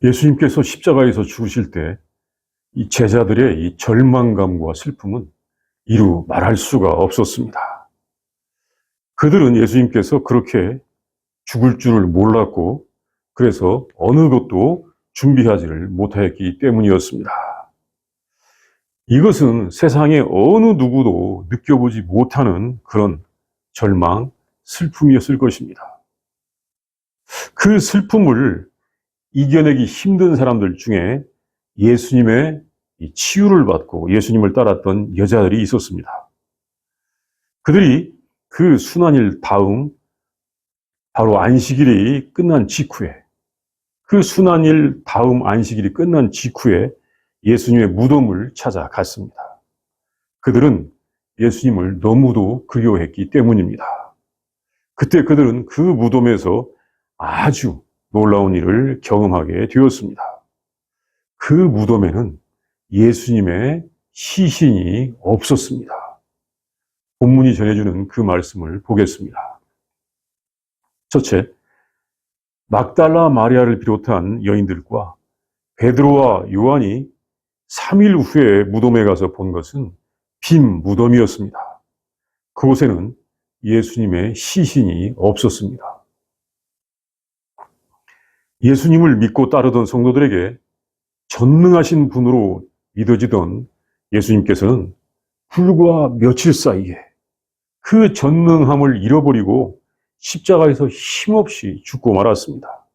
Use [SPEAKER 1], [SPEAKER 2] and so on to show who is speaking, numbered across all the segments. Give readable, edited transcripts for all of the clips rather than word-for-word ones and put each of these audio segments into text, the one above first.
[SPEAKER 1] 예수님께서 십자가에서 죽으실 때 이 제자들의 이 절망감과 슬픔은 이루 말할 수가 없었습니다. 그들은 예수님께서 그렇게 죽을 줄을 몰랐고 그래서 어느 것도 준비하지를 못하였기 때문이었습니다. 이것은 세상의 어느 누구도 느껴보지 못하는 그런 절망, 슬픔이었을 것입니다. 그 슬픔을 이겨내기 힘든 사람들 중에 예수님의 치유를 받고 예수님을 따랐던 여자들이 있었습니다. 그들이 그 순환일 다음 바로 안식일이 끝난 직후에 그 순환일 다음 안식일이 끝난 직후에 예수님의 무덤을 찾아갔습니다. 그들은 예수님을 너무도 그리워했기 때문입니다. 그때 그들은 그 무덤에서 아주 놀라운 일을 경험하게 되었습니다. 그 무덤에는 예수님의 시신이 없었습니다. 본문이 전해주는 그 말씀을 보겠습니다. 첫째, 막달라 마리아를 비롯한 여인들과 베드로와 요한이 3일 후에 무덤에 가서 본 것은 빈 무덤이었습니다. 그곳에는 예수님의 시신이 없었습니다. 예수님을 믿고 따르던 성도들에게 전능하신 분으로 믿어지던 예수님께서는 불과 며칠 사이에 그 전능함을 잃어버리고 십자가에서 힘없이 죽고 말았습니다.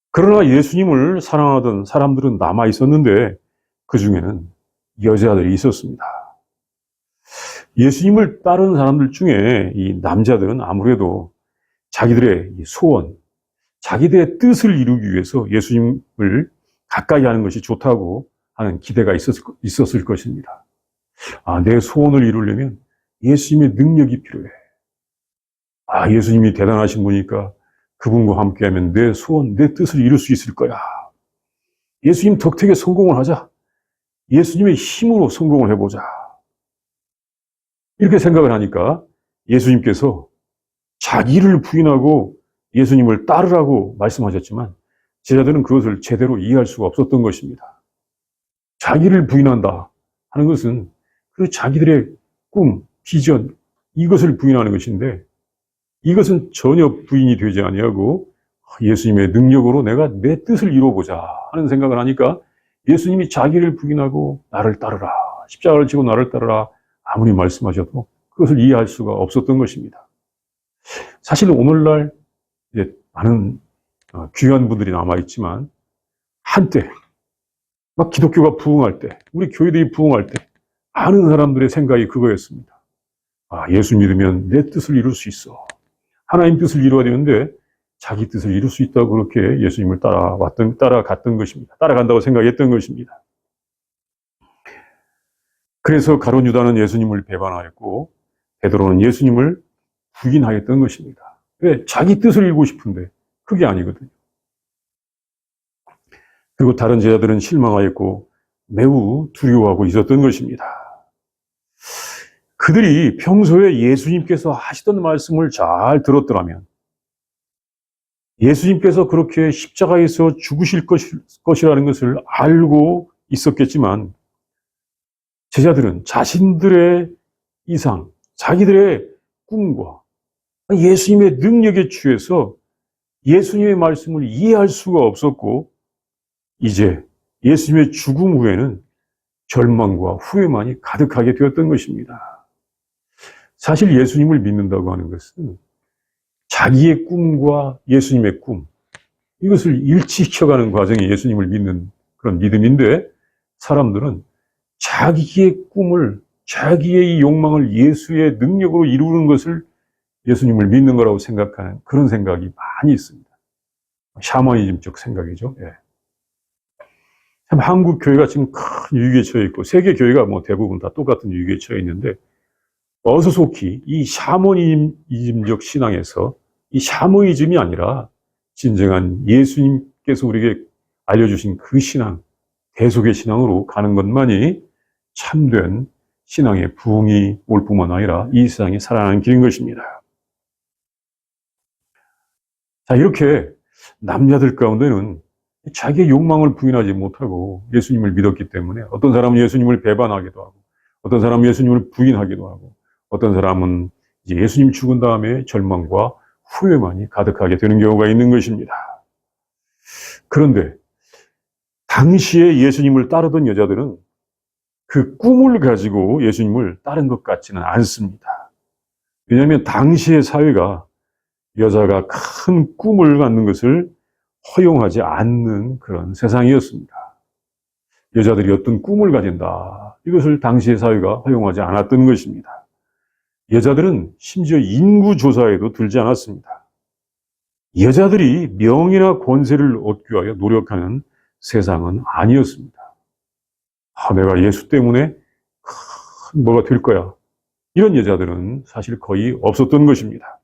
[SPEAKER 1] 그러나 예수님을 사랑하던 사람들은 남아 있었는데 그 중에는 여자들이 있었습니다. 예수님을 따르는 사람들 중에 이 남자들은 아무래도 자기들의 소원, 자기들의 뜻을 이루기 위해서 예수님을 가까이 하는 것이 좋다고 하는 기대가 있었을 것입니다. 내 소원을 이루려면 예수님의 능력이 필요해. 예수님이 대단하신 분이니까 그분과 함께하면 내 소원, 내 뜻을 이룰 수 있을 거야. 예수님 덕택에 성공을 하자. 예수님의 힘으로 성공을 해보자. 이렇게 생각을 하니까 예수님께서 자기를 부인하고 예수님을 따르라고 말씀하셨지만 제자들은 그것을 제대로 이해할 수가 없었던 것입니다. 자기를 부인한다 하는 것은 그 자기들의 꿈, 비전, 이것을 부인하는 것인데 이것은 전혀 부인이 되지 아니하고 예수님의 능력으로 내가 내 뜻을 이루어보자 하는 생각을 하니까 예수님이 자기를 부인하고 나를 따르라, 십자가를 지고 나를 따르라 아무리 말씀하셔도 그것을 이해할 수가 없었던 것입니다. 사실 오늘날 이제 많은 귀한 분들이 남아있지만 한때 막 기독교가 부흥할 때 우리 교회들이 부흥할 때 많은 사람들의 생각이 그거였습니다. 예수 믿으면 내 뜻을 이룰 수 있어. 하나님 뜻을 이루어야 되는데 자기 뜻을 이룰 수 있다고 그렇게 예수님을 따라갔던 것입니다. 따라간다고 생각했던 것입니다. 그래서 가룟 유다는 예수님을 배반하였고 베드로는 예수님을 부인하였던 것입니다. 왜? 자기 뜻을 이루고 싶은데 그게 아니거든요. 그리고 다른 제자들은 실망하였고 매우 두려워하고 있었던 것입니다. 그들이 평소에 예수님께서 하시던 말씀을 잘 들었더라면 예수님께서 그렇게 십자가에서 죽으실 것이라는 것을 알고 있었겠지만 제자들은 자신들의 이상, 자기들의 꿈과 예수님의 능력에 취해서 예수님의 말씀을 이해할 수가 없었고 이제 예수님의 죽음 후에는 절망과 후회만이 가득하게 되었던 것입니다. 사실 예수님을 믿는다고 하는 것은 자기의 꿈과 예수님의 꿈, 이것을 일치시켜가는 과정이 예수님을 믿는 그런 믿음인데 사람들은 자기의 꿈을, 자기의 이 욕망을 예수의 능력으로 이루는 것을 예수님을 믿는 거라고 생각하는 그런 생각이 많이 있습니다. 샤머니즘적 생각이죠. 예. 참 한국 교회가 지금 큰 위기에 처해 있고 세계 교회가 뭐 대부분 다 똑같은 위기에 처해 있는데 어서 속히 이 샤머니즘적 신앙에서 이 샤머니즘이 아니라 진정한 예수님께서 우리에게 알려주신 그 신앙, 대속의 신앙으로 가는 것만이 참된 신앙의 부흥이 올 뿐만 아니라 이 세상에 살아나는 길인 것입니다. 자, 이렇게 남자들 가운데는 자기의 욕망을 부인하지 못하고 예수님을 믿었기 때문에 어떤 사람은 예수님을 배반하기도 하고 어떤 사람은 예수님을 부인하기도 하고 어떤 사람은 이제 예수님 죽은 다음에 절망과 후회만이 가득하게 되는 경우가 있는 것입니다. 그런데 당시에 예수님을 따르던 여자들은 그 꿈을 가지고 예수님을 따른 것 같지는 않습니다. 왜냐하면 당시의 사회가 여자가 큰 꿈을 갖는 것을 허용하지 않는 그런 세상이었습니다. 여자들이 어떤 꿈을 가진다. 이것을 당시의 사회가 허용하지 않았던 것입니다. 여자들은 심지어 인구조사에도 들지 않았습니다. 여자들이 명예나 권세를 얻기 위하여 노력하는 세상은 아니었습니다. 내가 예수 때문에 큰 뭐가 될 거야. 이런 여자들은 사실 거의 없었던 것입니다.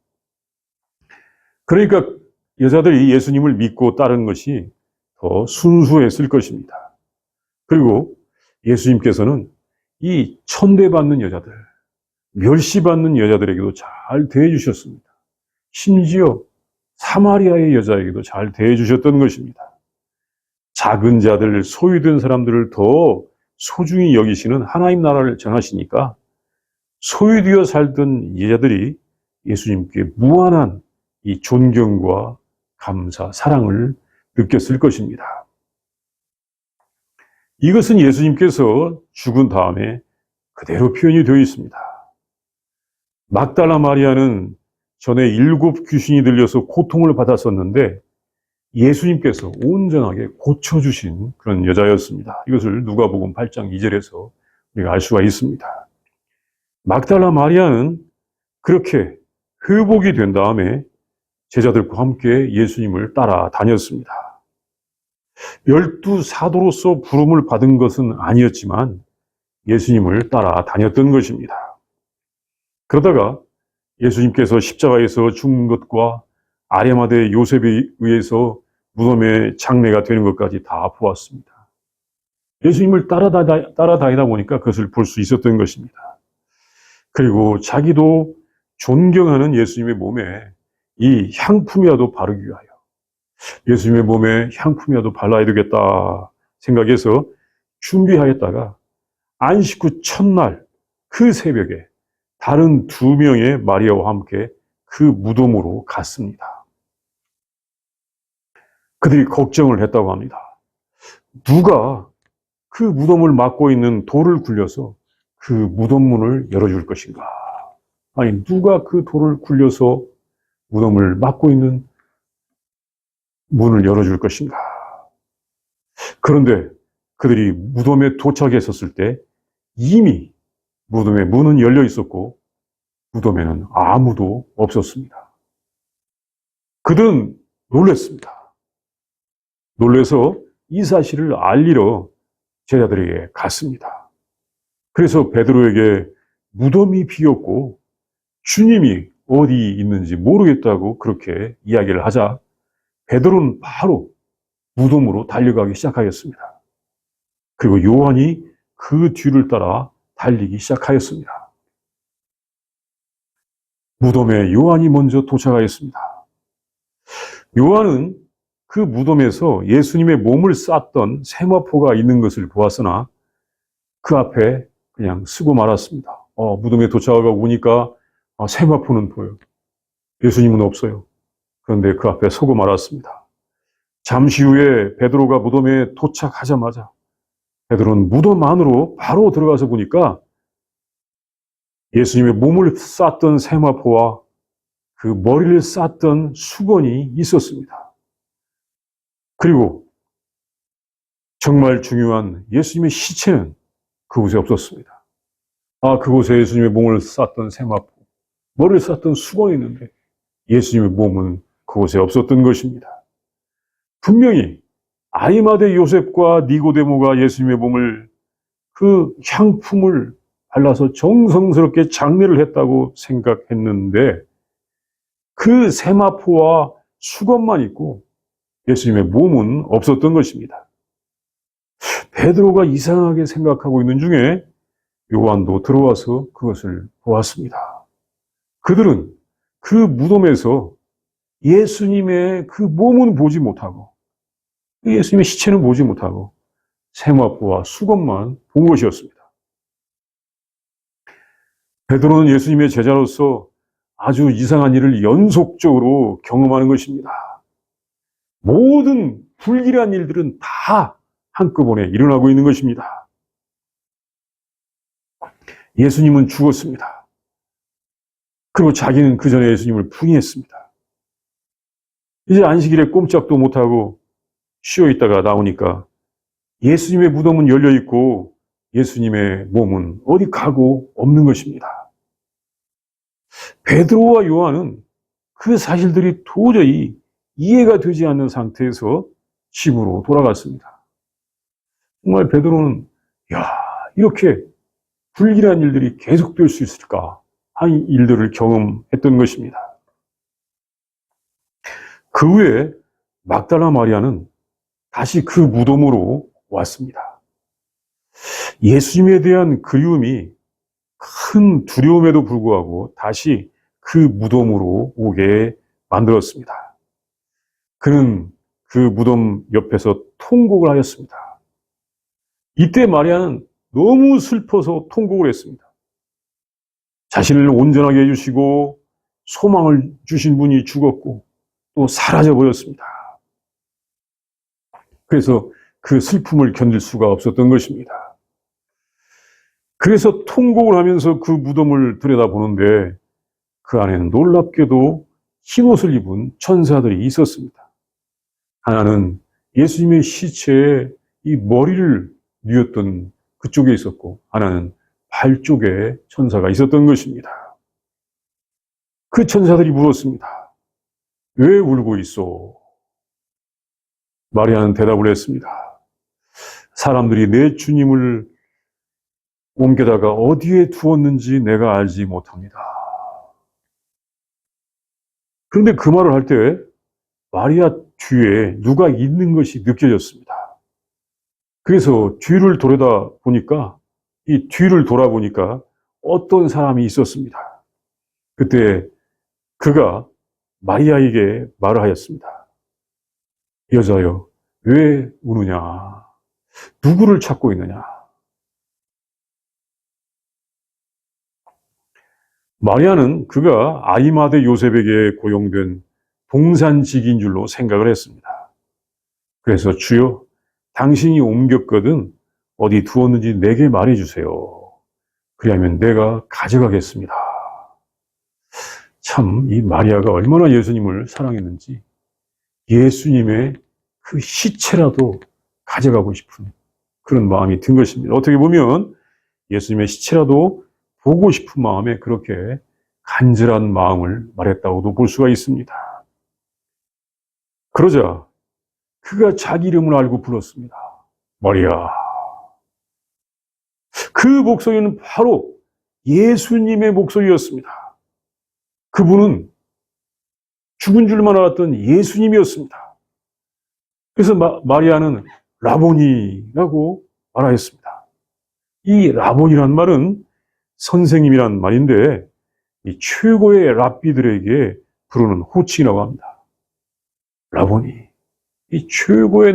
[SPEAKER 1] 그러니까 여자들이 예수님을 믿고 따른 것이 더 순수했을 것입니다. 그리고 예수님께서는 이 천대받는 여자들, 멸시받는 여자들에게도 잘 대해주셨습니다. 심지어 사마리아의 여자에게도 잘 대해주셨던 것입니다. 작은 자들, 소유된 사람들을 더 소중히 여기시는 하나님 나라를 전하시니까 소유되어 살던 여자들이 예수님께 무한한 이 존경과 감사, 사랑을 느꼈을 것입니다. 이것은 예수님께서 죽은 다음에 그대로 표현이 되어 있습니다. 막달라 마리아는 전에 7 귀신이 들려서 고통을 받았었는데 예수님께서 온전하게 고쳐주신 그런 여자였습니다. 이것을 누가복음 8장 2절에서 우리가 알 수가 있습니다. 막달라 마리아는 그렇게 회복이 된 다음에 제자들과 함께 예수님을 따라다녔습니다. 12 사도로서 부름을 받은 것은 아니었지만 예수님을 따라다녔던 것입니다. 그러다가 예수님께서 십자가에서 죽는 것과 아리마대 요셉에 의해서 무덤에 장례가 되는 것까지 다 보았습니다. 예수님을 따라다니다 보니까 그것을 볼 수 있었던 것입니다. 그리고 자기도 존경하는 예수님의 몸에 이 향품이라도 바르기 위하여 예수님의 몸에 향품이라도 발라야 되겠다 생각해서 준비하였다가 안식 후 첫날 그 새벽에 다른 2명의 마리아와 함께 그 무덤으로 갔습니다. 그들이 걱정을 했다고 합니다. 누가 그 무덤을 막고 있는 돌을 굴려서 그 무덤 문을 열어줄 것인가? 아니, 누가 그 돌을 굴려서 무덤을 막고 있는 문을 열어줄 것인가? 그런데 그들이 무덤에 도착했었을 때 이미 무덤의 문은 열려 있었고 무덤에는 아무도 없었습니다. 그들은 놀랐습니다. 놀라서 이 사실을 알리러 제자들에게 갔습니다. 그래서 베드로에게 무덤이 비었고 주님이 어디 있는지 모르겠다고 그렇게 이야기를 하자 베드로는 바로 무덤으로 달려가기 시작하였습니다. 그리고 요한이 그 뒤를 따라 달리기 시작하였습니다. 무덤에 요한이 먼저 도착하였습니다. 요한은 그 무덤에서 예수님의 몸을 쌌던 세마포가 있는 것을 보았으나 그 앞에 그냥 쓰고 말았습니다. 무덤에 도착하고 보니까 세마포는 보여. 예수님은 없어요. 그런데 그 앞에 서고 말았습니다. 잠시 후에 베드로가 무덤에 도착하자마자 베드로는 무덤 안으로 바로 들어가서 보니까 예수님의 몸을 쌌던 세마포와 그 머리를 쌌던 수건이 있었습니다. 그리고 정말 중요한 예수님의 시체는 그곳에 없었습니다. 그곳에 예수님의 몸을 쌌던 세마포, 머리를 쌌던 수건이 있는데 예수님의 몸은 그곳에 없었던 것입니다. 분명히 아리마대 요셉과 니고데모가 예수님의 몸을 그 향품을 발라서 정성스럽게 장례를 했다고 생각했는데 그 세마포와 수건만 있고 예수님의 몸은 없었던 것입니다. 베드로가 이상하게 생각하고 있는 중에 요한도 들어와서 그것을 보았습니다. 그들은 그 무덤에서 예수님의 그 몸은 보지 못하고 예수님의 시체는 보지 못하고 세마포와 수건만 본 것이었습니다. 베드로는 예수님의 제자로서 아주 이상한 일을 연속적으로 경험하는 것입니다. 모든 불길한 일들은 다 한꺼번에 일어나고 있는 것입니다. 예수님은 죽었습니다. 그리고 자기는 그 전에 예수님을 부인했습니다. 이제 안식일에 꼼짝도 못하고 쉬어 있다가 나오니까 예수님의 무덤은 열려 있고 예수님의 몸은 어디 가고 없는 것입니다. 베드로와 요한은 그 사실들이 도저히 이해가 되지 않는 상태에서 집으로 돌아갔습니다. 정말 베드로는 이렇게 불길한 일들이 계속될 수 있을까 하는 일들을 경험했던 것입니다. 그 후에 막달라 마리아는 다시 그 무덤으로 왔습니다. 예수님에 대한 그리움이 큰 두려움에도 불구하고 다시 그 무덤으로 오게 만들었습니다. 그는 그 무덤 옆에서 통곡을 하였습니다. 이때 마리아는 너무 슬퍼서 통곡을 했습니다. 자신을 온전하게 해주시고 소망을 주신 분이 죽었고 또 사라져 버렸습니다. 그래서 그 슬픔을 견딜 수가 없었던 것입니다. 그래서 통곡을 하면서 그 무덤을 들여다보는데 그 안에는 놀랍게도 흰옷을 입은 천사들이 있었습니다. 하나는 예수님의 시체에 이 머리를 뉘었던 그쪽에 있었고 하나는 발 쪽에 천사가 있었던 것입니다. 그 천사들이 물었습니다. 왜 울고 있소? 마리아는 대답을 했습니다. 사람들이 내 주님을 옮겨다가 어디에 두었는지 내가 알지 못합니다. 그런데 그 말을 할 때 마리아 뒤에 누가 있는 것이 느껴졌습니다. 그래서 뒤를 돌아보니까 어떤 사람이 있었습니다. 그때 그가 마리아에게 말을 하였습니다. 여자여, 왜 우느냐? 누구를 찾고 있느냐? 마리아는 그가 아리마대 요셉에게 고용된 동산직인 줄로 생각을 했습니다. 그래서 주여, 당신이 옮겼거든 어디 두었는지 내게 말해주세요. 그리하면 내가 가져가겠습니다. 참, 이 마리아가 얼마나 예수님을 사랑했는지 예수님의 그 시체라도 가져가고 싶은 그런 마음이 든 것입니다. 어떻게 보면 예수님의 시체라도 보고 싶은 마음에 그렇게 간절한 마음을 말했다고도 볼 수가 있습니다. 그러자 그가 자기 이름을 알고 불렀습니다. 마리아. 그 목소리는 바로 예수님의 목소리였습니다. 그분은 죽은 줄만 알았던 예수님이었습니다. 그래서 마리아는 라보니라고 말하였습니다. 이 라보니란 말은 선생님이란 말인데 이 최고의 랍비들에게 부르는 호칭이라고 합니다. 라보니. 이 최고의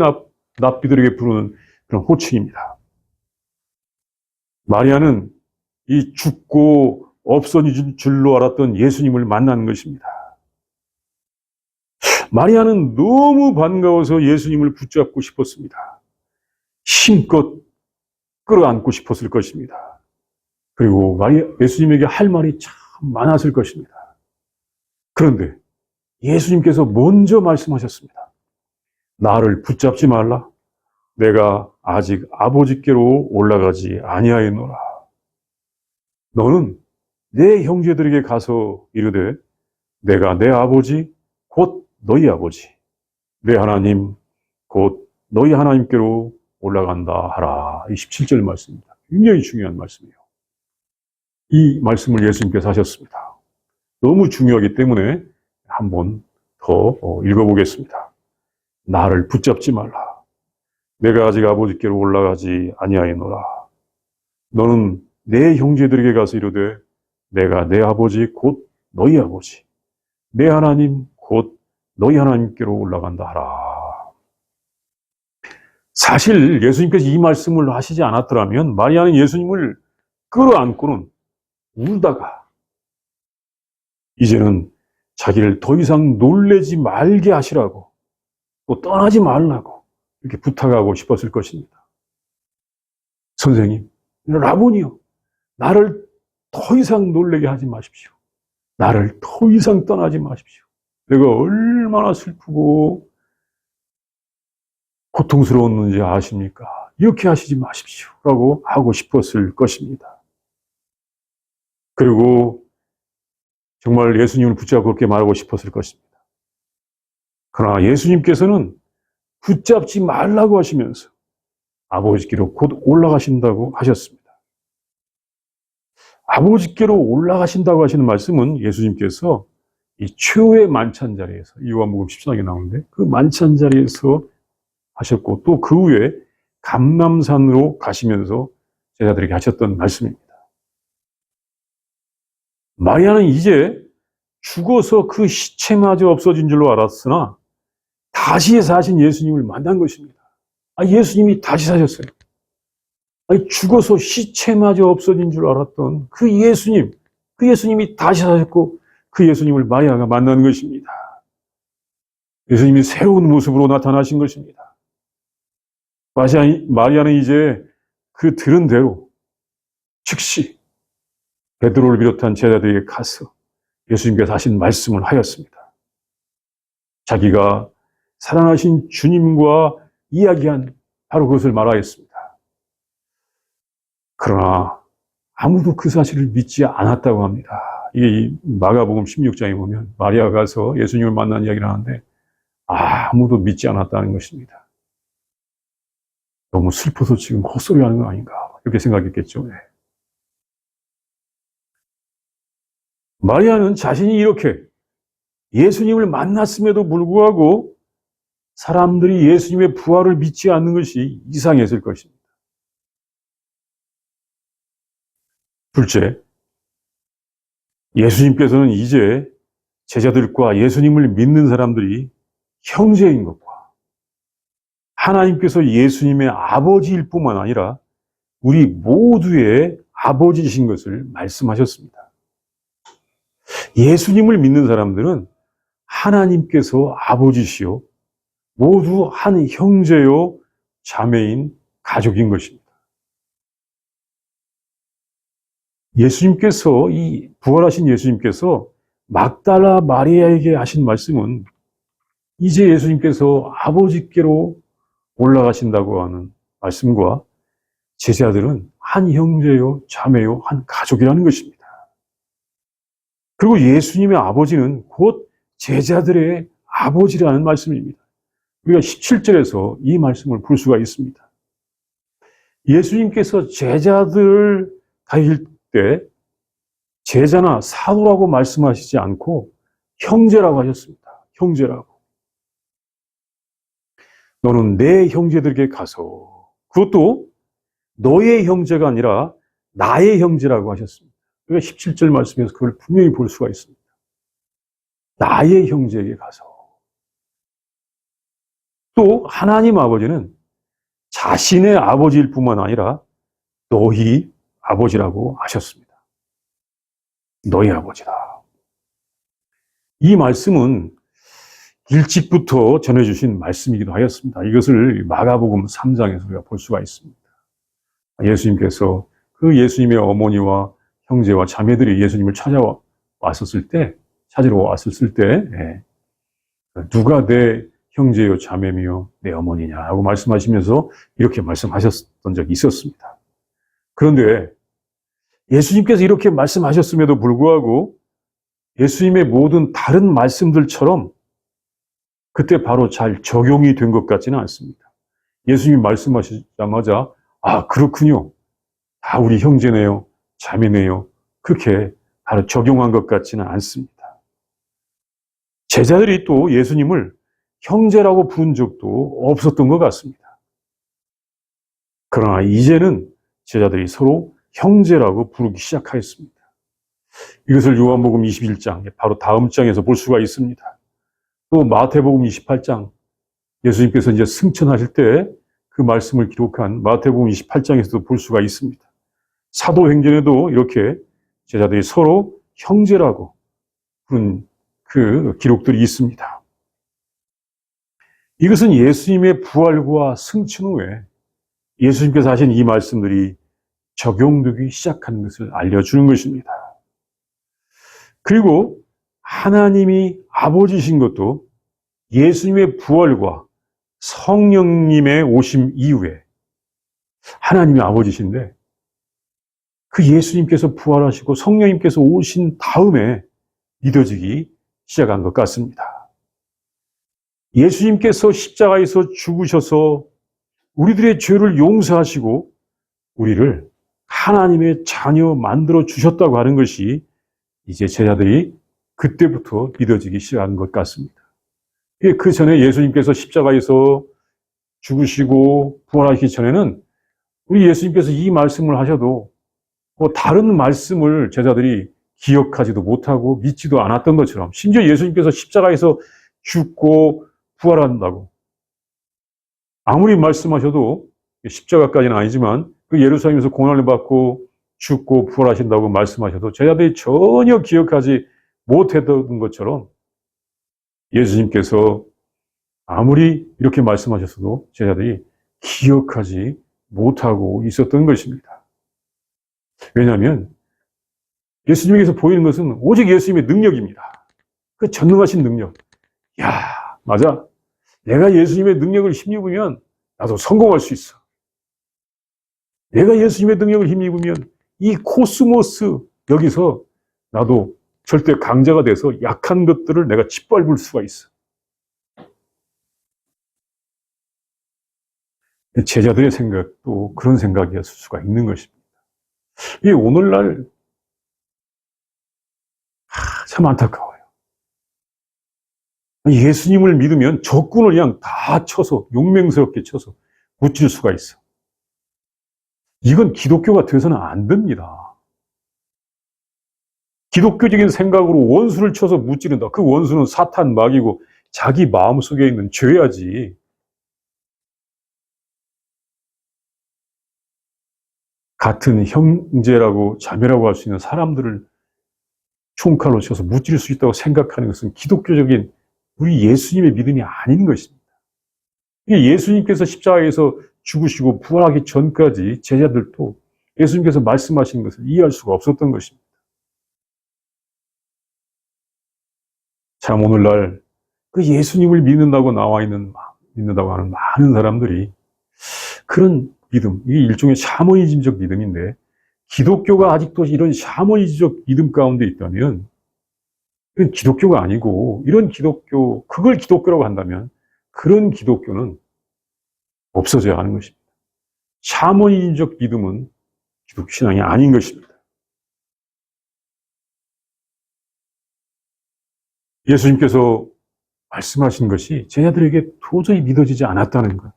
[SPEAKER 1] 랍비들에게 부르는 그런 호칭입니다. 마리아는 이 죽고 없어진 줄로 알았던 예수님을 만나는 것입니다. 마리아는 너무 반가워서 예수님을 붙잡고 싶었습니다. 힘껏 끌어안고 싶었을 것입니다. 그리고 예수님에게 할 말이 참 많았을 것입니다. 그런데 예수님께서 먼저 말씀하셨습니다. 나를 붙잡지 말라. 내가 아직 아버지께로 올라가지 아니하였노라. 너는 내 형제들에게 가서 이르되 내가 내 아버지 곧 너희 아버지 내 하나님 곧 너희 하나님께로 올라간다 하라. 이 17절 말씀입니다. 굉장히 중요한 말씀이에요. 이 말씀을 예수님께서 하셨습니다. 너무 중요하기 때문에 한번 더 읽어보겠습니다. 나를 붙잡지 말라. 내가 아직 아버지께로 올라가지 아니하였노라. 너는 내 형제들에게 가서 이르되 내가 내 아버지 곧 너희 아버지 내 하나님 곧 너희 하나님께로 올라간다 하라. 사실 예수님께서 이 말씀을 하시지 않았더라면 마리아는 예수님을 끌어안고는 울다가 이제는 자기를 더 이상 놀래지 말게 하시라고 또 떠나지 말라고 이렇게 부탁하고 싶었을 것입니다. 선생님, 라보니요, 나를 더 이상 놀래게 하지 마십시오. 나를 더 이상 떠나지 마십시오. 내가 얼마나 슬프고 고통스러웠는지 아십니까? 이렇게 하시지 마십시오. 라고 하고 싶었을 것입니다. 그리고 정말 예수님을 붙잡고 그렇게 말하고 싶었을 것입니다. 그러나 예수님께서는 붙잡지 말라고 하시면서 아버지께로 곧 올라가신다고 하셨습니다. 아버지께로 올라가신다고 하시는 말씀은 예수님께서 이 최후의 만찬 자리에서, 요한복음 14장에 나오는데 그 만찬 자리에서 하셨고 또 그 후에 감람산으로 가시면서 제자들에게 하셨던 말씀입니다. 마리아는 이제 죽어서 그 시체마저 없어진 줄로 알았으나 다시 사신 예수님을 만난 것입니다. 예수님이 다시 사셨어요. 죽어서 시체마저 없어진 줄 알았던 그 예수님이 다시 사셨고 그 예수님을 마리아가 만난 것입니다. 예수님이 새로운 모습으로 나타나신 것입니다. 마리아는 이제 그 들은 대로 즉시 베드로를 비롯한 제자들에게 가서 예수님께서 하신 말씀을 하였습니다. 자기가 사랑하신 주님과 이야기한 바로 그것을 말하였습니다. 그러나 아무도 그 사실을 믿지 않았다고 합니다. 이게 마가복음 16장에 보면 마리아가 가서 예수님을 만난 이야기를 하는데 아무도 믿지 않았다는 것입니다. 너무 슬퍼서 지금 헛소리하는 거 아닌가 이렇게 생각했겠죠. 네. 마리아는 자신이 이렇게 예수님을 만났음에도 불구하고 사람들이 예수님의 부활을 믿지 않는 것이 이상했을 것입니다. 둘째, 예수님께서는 이제 제자들과 예수님을 믿는 사람들이 형제인 것과 하나님께서 예수님의 아버지일 뿐만 아니라 우리 모두의 아버지이신 것을 말씀하셨습니다. 예수님을 믿는 사람들은 하나님께서 아버지시요 모두 한 형제요 자매인 가족인 것입니다. 예수님께서 부활하신 예수님께서 막달라 마리아에게 하신 말씀은 이제 예수님께서 아버지께로 올라가신다고 하는 말씀과 제자들은 한 형제요 자매요 한 가족이라는 것입니다. 그리고 예수님의 아버지는 곧 제자들의 아버지라는 말씀입니다. 우리가 17절에서 이 말씀을 볼 수가 있습니다. 예수님께서 제자들을 가릴 때 제자나 사도라고 말씀하시지 않고 형제라고 하셨습니다. 형제라고. 너는 내 형제들에게 가서, 그것도 너의 형제가 아니라 나의 형제라고 하셨습니다. 그러니까 17절 말씀에서 그걸 분명히 볼 수가 있습니다. 나의 형제에게 가서. 또 하나님 아버지는 자신의 아버지일 뿐만 아니라 너희 아버지라고 하셨습니다. 너희 아버지다. 이 말씀은 일찍부터 전해주신 말씀이기도 하였습니다. 이것을 마가복음 3장에서 우리가 볼 수가 있습니다. 예수님께서 그 예수님의 어머니와 형제와 자매들이 예수님을 찾으러 왔었을 때 누가 내 형제요 자매며 내 어머니냐라고 말씀하시면서 이렇게 말씀하셨던 적이 있었습니다. 그런데 예수님께서 이렇게 말씀하셨음에도 불구하고 예수님의 모든 다른 말씀들처럼 그때 바로 잘 적용이 된 것 같지는 않습니다. 예수님이 말씀하시자마자 그렇군요. 다 우리 형제네요. 자매네요. 그렇게 바로 적용한 것 같지는 않습니다. 제자들이 또 예수님을 형제라고 부른 적도 없었던 것 같습니다. 그러나 이제는 제자들이 서로 형제라고 부르기 시작하였습니다. 이것을 요한복음 21장, 바로 다음 장에서 볼 수가 있습니다. 또 마태복음 28장, 예수님께서 이제 승천하실 때 그 말씀을 기록한 마태복음 28장에서도 볼 수가 있습니다. 사도행전에도 이렇게 제자들이 서로 형제라고 부른 그 기록들이 있습니다. 이것은 예수님의 부활과 승천 후에 예수님께서 하신 이 말씀들이 적용되기 시작하는 것을 알려주는 것입니다. 그리고 하나님이 아버지신 것도 예수님의 부활과 성령님의 오심 이후에 하나님이 아버지신데 그 예수님께서 부활하시고 성령님께서 오신 다음에 믿어지기 시작한 것 같습니다. 예수님께서 십자가에서 죽으셔서 우리들의 죄를 용서하시고 우리를 하나님의 자녀 만들어 주셨다고 하는 것이 이제 제자들이 그때부터 믿어지기 시작한 것 같습니다. 그 전에 예수님께서 십자가에서 죽으시고 부활하시기 전에는 우리 예수님께서 이 말씀을 하셔도 다른 말씀을 제자들이 기억하지도 못하고 믿지도 않았던 것처럼 심지어 예수님께서 십자가에서 죽고 부활한다고 아무리 말씀하셔도 십자가까지는 아니지만 그 예루살렘에서 고난을 받고 죽고 부활하신다고 말씀하셔도 제자들이 전혀 기억하지 못했던 것처럼 예수님께서 아무리 이렇게 말씀하셨어도 제자들이 기억하지 못하고 있었던 것입니다. 왜냐하면 예수님에게서 보이는 것은 오직 예수님의 능력입니다. 그 전능하신 능력. 야, 맞아. 내가 예수님의 능력을 힘입으면 나도 성공할 수 있어. 내가 예수님의 능력을 힘입으면 이 코스모스 여기서 나도 절대 강자가 돼서 약한 것들을 내가 짓밟을 수가 있어. 제자들의 생각도 그런 생각이었을 수가 있는 것입니다. 이 오늘날 참 안타까워요. 예수님을 믿으면 적군을 그냥 다 쳐서 용맹스럽게 쳐서 무찔 수가 있어. 이건 기독교가 되어서는 안 됩니다. 기독교적인 생각으로 원수를 쳐서 무찌른다. 그 원수는 사탄 마귀고 자기 마음속에 있는 죄야지. 같은 형제라고 자매라고 할 수 있는 사람들을 총칼로 쳐서 무찌를 수 있다고 생각하는 것은 기독교적인 우리 예수님의 믿음이 아닌 것입니다. 예수님께서 십자가에서 죽으시고 부활하기 전까지 제자들도 예수님께서 말씀하신 것을 이해할 수가 없었던 것입니다. 참 오늘날 그 예수님을 믿는다고 믿는다고 하는 많은 사람들이 그런 믿음, 이게 일종의 샤머니즘적 믿음인데 기독교가 아직도 이런 샤머니즘적 믿음 가운데 있다면 이건 기독교가 아니고 이런 기독교, 그걸 기독교라고 한다면 그런 기독교는 없어져야 하는 것입니다. 샤머니즘적 믿음은 기독교 신앙이 아닌 것입니다. 예수님께서 말씀하신 것이 제자들에게 도저히 믿어지지 않았다는 것.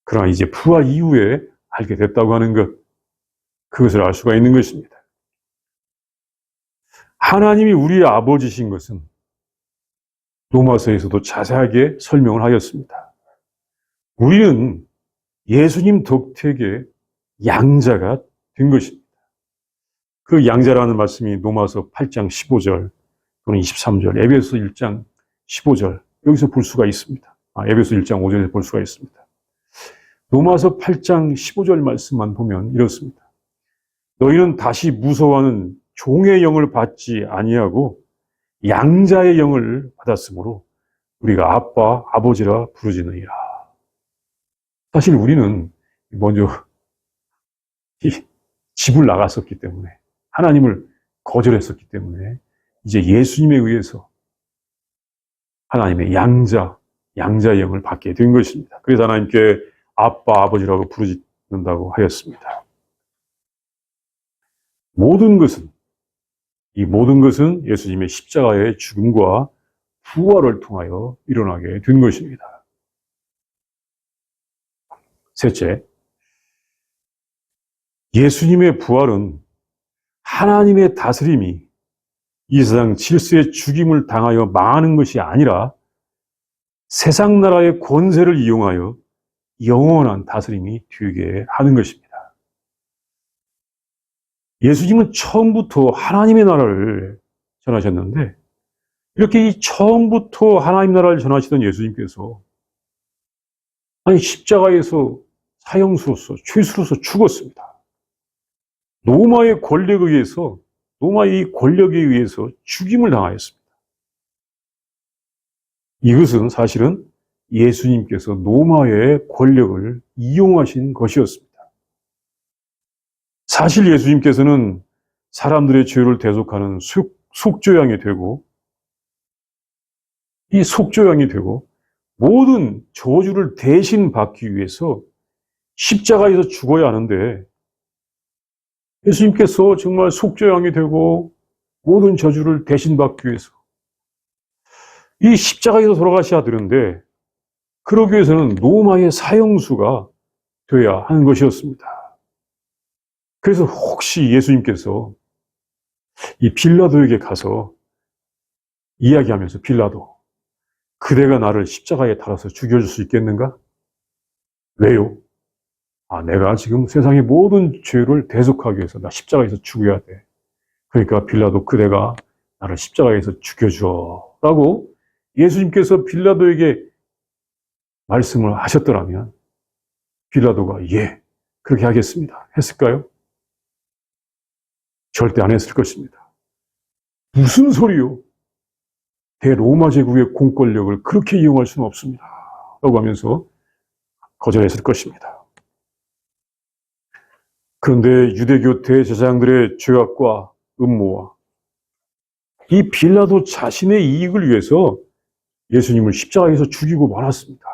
[SPEAKER 1] 그러나 이제 부활 이후에 알게 됐다고 하는 것. 그것을 알 수가 있는 것입니다. 하나님이 우리의 아버지신 것은 로마서에서도 자세하게 설명을 하였습니다. 우리는 예수님 덕택의 양자가 된 것입니다. 그 양자라는 말씀이 로마서 8장 15절 또는 23절, 에베소 1장 15절 여기서 볼 수가 있습니다. 에베소 1장 5절에서 볼 수가 있습니다. 로마서 8장 15절 말씀만 보면 이렇습니다. 너희는 다시 무서워하는 종의 영을 받지 아니하고 양자의 영을 받았으므로 우리가 아빠, 아버지라 부르짖느니라. 사실 우리는 먼저 집을 나갔었기 때문에 하나님을 거절했었기 때문에 이제 예수님에 의해서 하나님의 양자의 영을 받게 된 것입니다. 그래서 하나님께 아빠, 아버지라고 부르짖는다고 하였습니다. 이 모든 것은 예수님의 십자가의 죽음과 부활을 통하여 일어나게 된 것입니다. 셋째, 예수님의 부활은 하나님의 다스림이 이 세상 질서의 죽임을 당하여 망하는 것이 아니라 세상 나라의 권세를 이용하여 영원한 다스림이 되게 하는 것입니다. 예수님은 처음부터 하나님의 나라를 전하셨는데 이렇게 이 처음부터 하나님 나라를 전하시던 예수님께서 아니 십자가에서 사형수로서 죄수로서 죽었습니다. 로마의 권력에 의해서 로마의 권력에 의해서 죽임을 당하였습니다. 이것은 사실은 예수님께서 로마의 권력을 이용하신 것이었습니다. 사실 예수님께서는 사람들의 죄를 대속하는 속죄양이 되고 이 속죄양이 되고 모든 저주를 대신 받기 위해서 십자가에서 죽어야 하는데 예수님께서 정말 속죄양이 되고 모든 저주를 대신 받기 위해서 이 십자가에서 돌아가셔야 되는데 그러기 위해서는 로마의 사형수가 되어야 하는 것이었습니다. 그래서 혹시 예수님께서 이 빌라도에게 가서 이야기하면서 빌라도, 그대가 나를 십자가에 달아서 죽여줄 수 있겠는가? 왜요? 내가 지금 세상의 모든 죄를 대속하기 위해서 나 십자가에서 죽어야 돼. 그러니까 빌라도 그대가 나를 십자가에서 죽여줘. 라고 예수님께서 빌라도에게 말씀을 하셨더라면 빌라도가 예, 그렇게 하겠습니다. 했을까요? 절대 안 했을 것입니다. 무슨 소리요? 대로마 제국의 공권력을 그렇게 이용할 수는 없습니다. 라고 하면서 거절했을 것입니다. 그런데 유대교 대제사장들의 죄악과 음모와 이 빌라도 자신의 이익을 위해서 예수님을 십자가에서 죽이고 말았습니다.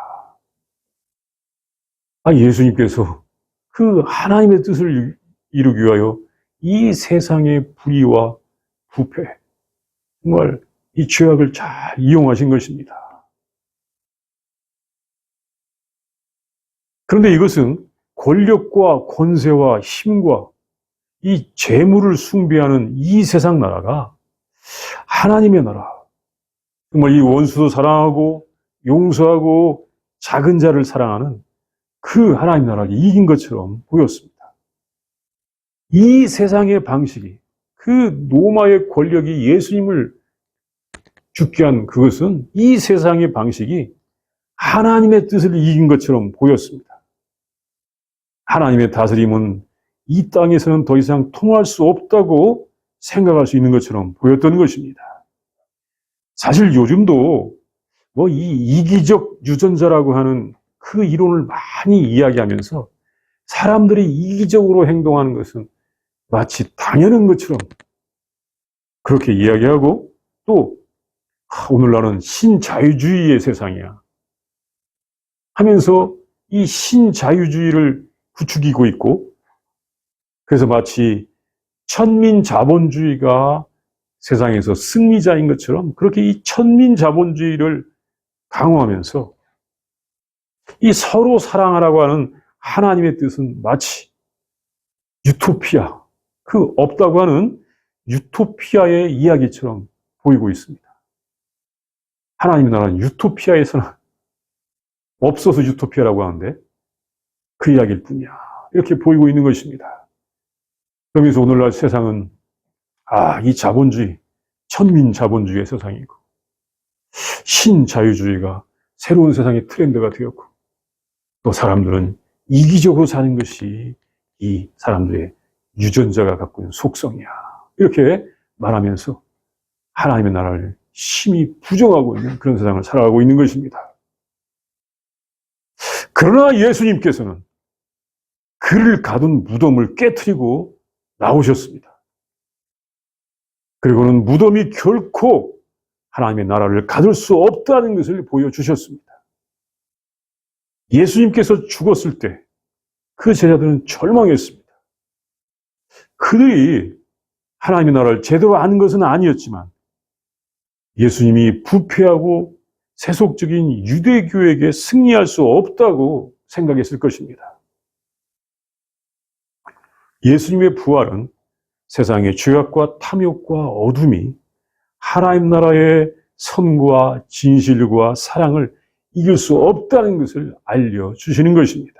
[SPEAKER 1] 예수님께서 그 하나님의 뜻을 이루기 위하여 이 세상의 불의와 부패, 정말 이 죄악을 잘 이용하신 것입니다. 그런데 이것은 권력과 권세와 힘과 이 재물을 숭배하는 이 세상 나라가 하나님의 나라, 정말 이 원수도 사랑하고 용서하고 작은 자를 사랑하는 그 하나님 나라를 이긴 것처럼 보였습니다. 이 세상의 방식이, 그 로마의 권력이 예수님을 죽게 한 그것은 이 세상의 방식이 하나님의 뜻을 이긴 것처럼 보였습니다. 하나님의 다스림은 이 땅에서는 더 이상 통할 수 없다고 생각할 수 있는 것처럼 보였던 것입니다. 사실 요즘도 이 이기적 유전자라고 하는 그 이론을 많이 이야기하면서 사람들이 이기적으로 행동하는 것은 마치 당연한 것처럼 그렇게 이야기하고 또 오늘날은 신자유주의의 세상이야 하면서 이 신자유주의를 부추기고 있고 그래서 마치 천민자본주의가 세상에서 승리자인 것처럼 그렇게 이 천민자본주의를 강화하면서 이 서로 사랑하라고 하는 하나님의 뜻은 마치 유토피아, 그 없다고 하는 유토피아의 이야기처럼 보이고 있습니다. 하나님의 나라는 유토피아에서는 없어서 유토피아라고 하는데 그 이야기일 뿐이야. 이렇게 보이고 있는 것입니다. 그러면서 오늘날 세상은 이 자본주의, 천민자본주의의 세상이고 신자유주의가 새로운 세상의 트렌드가 되었고 또 사람들은 이기적으로 사는 것이 이 사람들의 유전자가 갖고 있는 속성이야. 이렇게 말하면서 하나님의 나라를 심히 부정하고 있는 그런 세상을 살아가고 있는 것입니다. 그러나 예수님께서는 그를 가둔 무덤을 깨트리고 나오셨습니다. 그리고는 무덤이 결코 하나님의 나라를 가둘 수 없다는 것을 보여주셨습니다. 예수님께서 죽었을 때 그 제자들은 절망했습니다. 그들이 하나님의 나라를 제대로 아는 것은 아니었지만 예수님이 부패하고 세속적인 유대교에게 승리할 수 없다고 생각했을 것입니다. 예수님의 부활은 세상의 죄악과 탐욕과 어둠이 하나님 나라의 선과 진실과 사랑을 이길 수 없다는 것을 알려주시는 것입니다.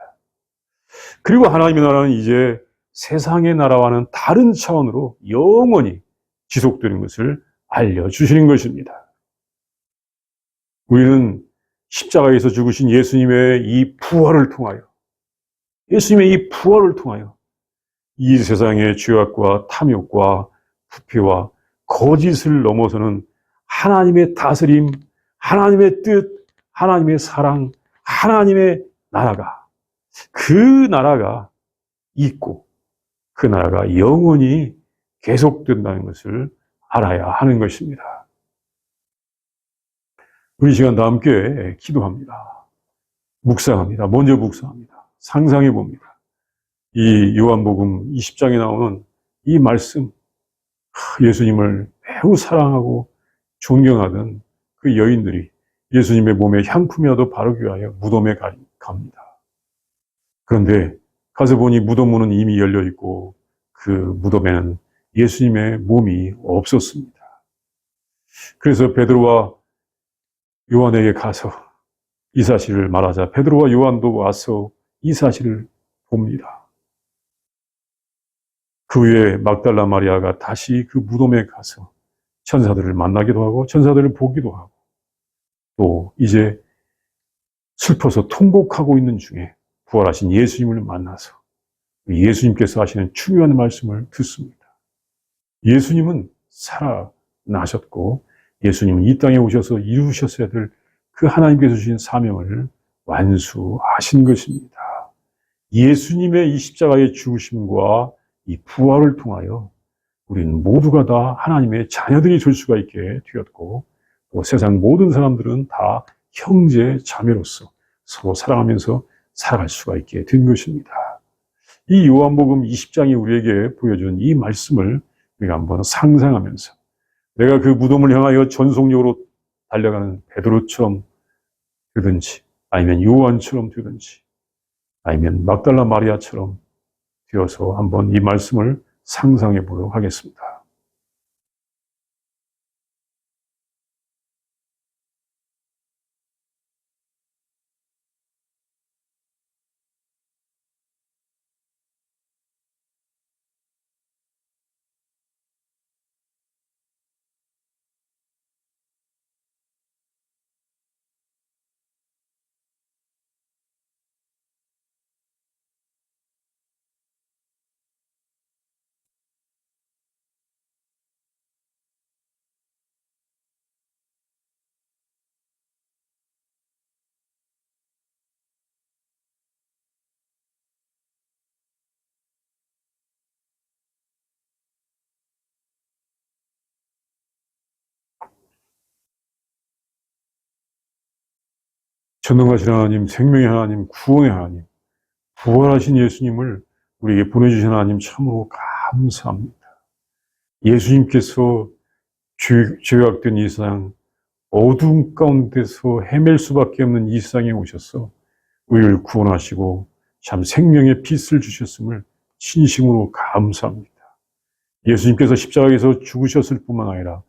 [SPEAKER 1] 그리고 하나님의 나라는 이제 세상의 나라와는 다른 차원으로 영원히 지속되는 것을 알려주시는 것입니다. 우리는 십자가에서 죽으신 예수님의 이 부활을 통하여 이 세상의 죄악과 탐욕과 부패와 거짓을 넘어서는 하나님의 다스림, 하나님의 뜻, 하나님의 사랑, 하나님의 나라가, 그 나라가 있고 그 나라가 영원히 계속된다는 것을 알아야 하는 것입니다. 우리 시간 다 함께 기도합니다. 묵상합니다. 먼저 묵상합니다. 상상해 봅니다. 이 요한복음 20장에 나오는 이 말씀, 예수님을 매우 사랑하고 존경하던 그 여인들이 예수님의 몸에 향품이라도 바르기 위하여 무덤에 갑니다. 그런데 가서 보니 무덤 문은 이미 열려 있고 그 무덤에는 예수님의 몸이 없었습니다. 그래서 베드로와 요한에게 가서 이 사실을 말하자 베드로와 요한도 와서 이 사실을 봅니다. 그 후에 막달라 마리아가 다시 그 무덤에 가서 천사들을 만나기도 하고 천사들을 보기도 하고 또 이제 슬퍼서 통곡하고 있는 중에 부활하신 예수님을 만나서 예수님께서 하시는 중요한 말씀을 듣습니다. 예수님은 살아나셨고 예수님은 이 땅에 오셔서 이루셨어야 될 그 하나님께서 주신 사명을 완수하신 것입니다. 예수님의 이 십자가의 죽으심과 이 부활을 통하여 우리는 모두가 다 하나님의 자녀들이 될 수가 있게 되었고 또 세상 모든 사람들은 다 형제 자매로서 서로 사랑하면서 살아갈 수가 있게 된 것입니다. 이 요한복음 20장이 우리에게 보여준 이 말씀을 우리가 한번 상상하면서 내가 그 무덤을 향하여 전속력으로 달려가는 베드로처럼 되든지 아니면 요한처럼 되든지 아니면 막달라 마리아처럼 되어서 한번 이 말씀을 상상해 보도록 하겠습니다. 전능하신 하나님, 생명의 하나님, 구원의 하나님, 부활하신 예수님을 우리에게 보내주신 하나님 참으로 감사합니다. 예수님께서 죄악된 이 세상, 어두움 가운데서 헤맬 수밖에 없는 이 세상에 오셔서 우리를 구원하시고 참 생명의 빛을 주셨음을 진심으로 감사합니다. 예수님께서 십자가에서 죽으셨을 뿐만 아니라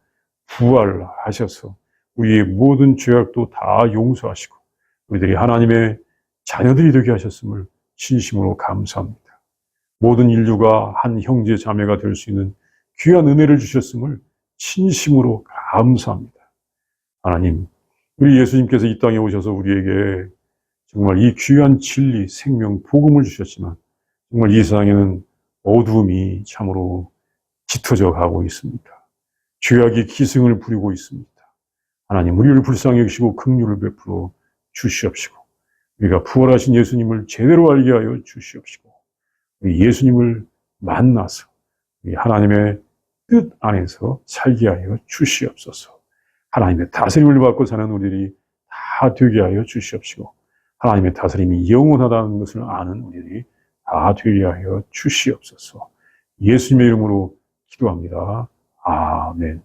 [SPEAKER 1] 부활하셔서 우리의 모든 죄악도 다 용서하시고 우리들이 하나님의 자녀들이 되게 하셨음을 진심으로 감사합니다. 모든 인류가 한 형제 자매가 될 수 있는 귀한 은혜를 주셨음을 진심으로 감사합니다. 하나님, 우리 예수님께서 이 땅에 오셔서 우리에게 정말 이 귀한 진리, 생명, 복음을 주셨지만 정말 이 세상에는 어두움이 참으로 짙어져 가고 있습니다. 죄악이 기승을 부리고 있습니다. 하나님, 우리를 불쌍히 여기시고 긍휼을 베풀어 주시옵시고 우리가 부활하신 예수님을 제대로 알게 하여 주시옵시고 우리 예수님을 만나서 우리 하나님의 뜻 안에서 살게 하여 주시옵소서. 하나님의 다스림을 받고 사는 우리들이 다 되게 하여 주시옵시고 하나님의 다스림이 영원하다는 것을 아는 우리들이 다 되게 하여 주시옵소서. 예수님의 이름으로 기도합니다. 아멘.